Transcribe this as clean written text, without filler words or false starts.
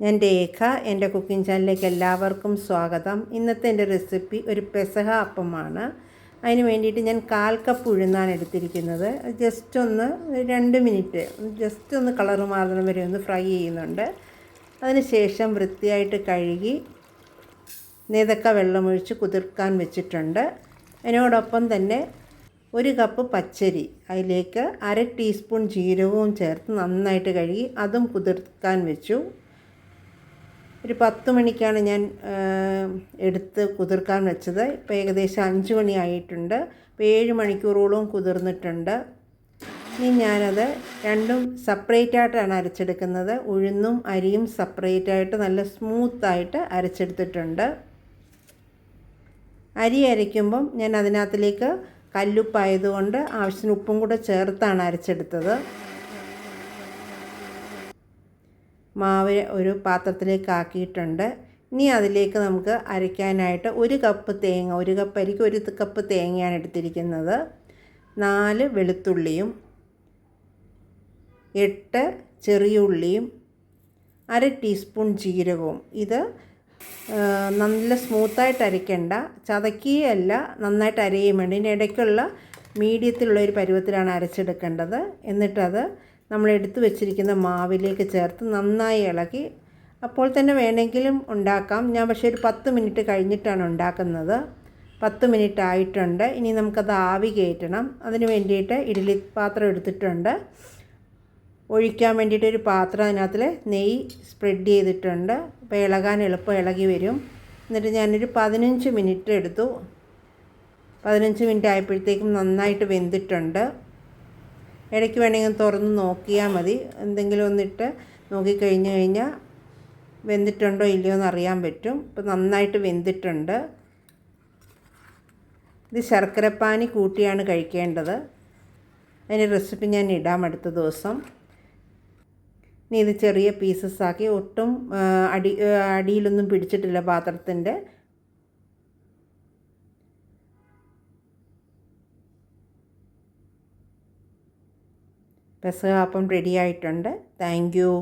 ഞാൻ രേഖ. എൻ്റെ കുക്കിംഗ് ചാനലിലേക്ക് എല്ലാവർക്കും സ്വാഗതം. ഇന്നത്തെ എൻ്റെ റെസിപ്പി ഒരു പെസഹ അപ്പമാണ്. അതിന് വേണ്ടിയിട്ട് ഞാൻ 1/4 കപ്പ് ഉഴുന്നാണ് എടുത്തിരിക്കുന്നത്. ജസ്റ്റ് ഒന്ന് 2 മിനിറ്റ് ജസ്റ്റ് ഒന്ന് കളർ മാറുന്ന വരെ ഒന്ന് ഫ്രൈ ചെയ്യുന്നുണ്ട്. അതിന് ശേഷം വൃത്തിയായിട്ട് കഴുകി നേതക്ക വെള്ളമൊഴിച്ച് കുതിർക്കാൻ വെച്ചിട്ടുണ്ട്. അതിനോടൊപ്പം തന്നെ 1 കപ്പ് പച്ചരി, അതിലേക്ക് 1/2 ടീസ്പൂൺ ജീരകവും ചേർത്ത് നന്നായിട്ട് കഴുകി അതും കുതിർക്കാൻ വെച്ചു. ഒരു 10 മണിക്കാണ് ഞാൻ എടുത്ത് കുതിർക്കാൻ വെച്ചത്. ഇപ്പോൾ ഏകദേശം 5 മണി ആയിട്ടുണ്ട്. ഇപ്പോൾ 7 മണിക്കൂറോളം കുതിർന്നിട്ടുണ്ട്. ഇനി ഞാനത് രണ്ടും സെപ്പറേറ്റായിട്ടാണ് അരച്ചെടുക്കുന്നത്. ഉഴുന്നും അരിയും സെപ്പറേറ്റായിട്ട് നല്ല സ്മൂത്തായിട്ട് അരച്ചെടുത്തിട്ടുണ്ട്. അരി അരയ്ക്കുമ്പം ഞാൻ അതിനകത്തിലേക്ക് കല്ലുപ്പായതുകൊണ്ട് ആവശ്യത്തിന് ഉപ്പും കൂടെ ചേർത്താണ് അരച്ചെടുത്തത്. മാവ് ഒരു പാത്രത്തിലേക്ക് ആക്കിയിട്ടുണ്ട്. ഇനി അതിലേക്ക് നമുക്ക് അരയ്ക്കാനായിട്ട് 1 കപ്പ് തേങ്ങ, 1 കപ്പ് അരിക്ക് 1 കപ്പ് തേങ്ങയാണ് എടുത്തിരിക്കുന്നത്. 4 വെളുത്തുള്ളിയും 8 ചെറിയ ഉള്ളിയും 1/2 ടീസ്പൂൺ ജീരകവും. ഇത് നല്ല സ്മൂത്തായിട്ട് അരയ്ക്കേണ്ട, ചതക്കുകയല്ല, നന്നായിട്ട് അരയും വേണ്ട. ഇതിന് ഇടയ്ക്കുള്ള മീഡിയത്തിലുള്ളൊരു പരുവത്തിലാണ് അരച്ചെടുക്കേണ്ടത്. എന്നിട്ടത് നമ്മൾ എടുത്തു വെച്ചിരിക്കുന്ന മാവിലേക്ക് ചേർത്ത് നന്നായി ഇളക്കി അപ്പോൾ തന്നെ വേണമെങ്കിലും ഉണ്ടാക്കാം. ഞാൻ പക്ഷേ ഒരു 10 മിനിറ്റ് കഴിഞ്ഞിട്ടാണ് ഉണ്ടാക്കുന്നത്. 10 മിനിറ്റ് ആയിട്ടുണ്ട്. ഇനി നമുക്കത് ആവി കയറ്റണം. അതിന് വേണ്ടിയിട്ട് ഇഡ്ഡലി പാത്രം എടുത്തിട്ടുണ്ട്. ഒഴിക്കാൻ വേണ്ടിയിട്ട് ഒരു പാത്രം, അതിനകത്തിൽ നെയ്യ് സ്പ്രെഡ് ചെയ്തിട്ടുണ്ട്. അപ്പോൾ ഇളകാൻ എളുപ്പം ഇളകി വരും. എന്നിട്ട് ഞാനൊരു 15 മിനിറ്റ് എടുത്തു. 15 മിനിറ്റ് ആയപ്പോഴത്തേക്കും നന്നായിട്ട് വെന്തിട്ടുണ്ട്. ഇടയ്ക്ക് വേണമെങ്കിൽ തുറന്ന് നോക്കിയാൽ മതി. എന്തെങ്കിലും ഒന്നിട്ട് നോക്കിക്കഴിഞ്ഞ് കഴിഞ്ഞാൽ വെന്തിട്ടുണ്ടോ ഇല്ലയോ എന്ന് അറിയാൻ പറ്റും. ഇപ്പോൾ നന്നായിട്ട് വെന്തിട്ടുണ്ട്. ഇത് ശർക്കരപ്പാനി കൂട്ടിയാണ് കഴിക്കേണ്ടത്. അതിൻ്റെ റെസിപ്പി ഞാൻ ഇടാം അടുത്ത ദിവസം. ഇനി ഇത് ചെറിയ പീസസ് ആക്കി, ഒട്ടും അടിയിലൊന്നും പിടിച്ചിട്ടില്ല പാത്രത്തിൻ്റെ. പെസഹ അപ്പം റെഡി ആയിട്ടുണ്ട്. Thank you.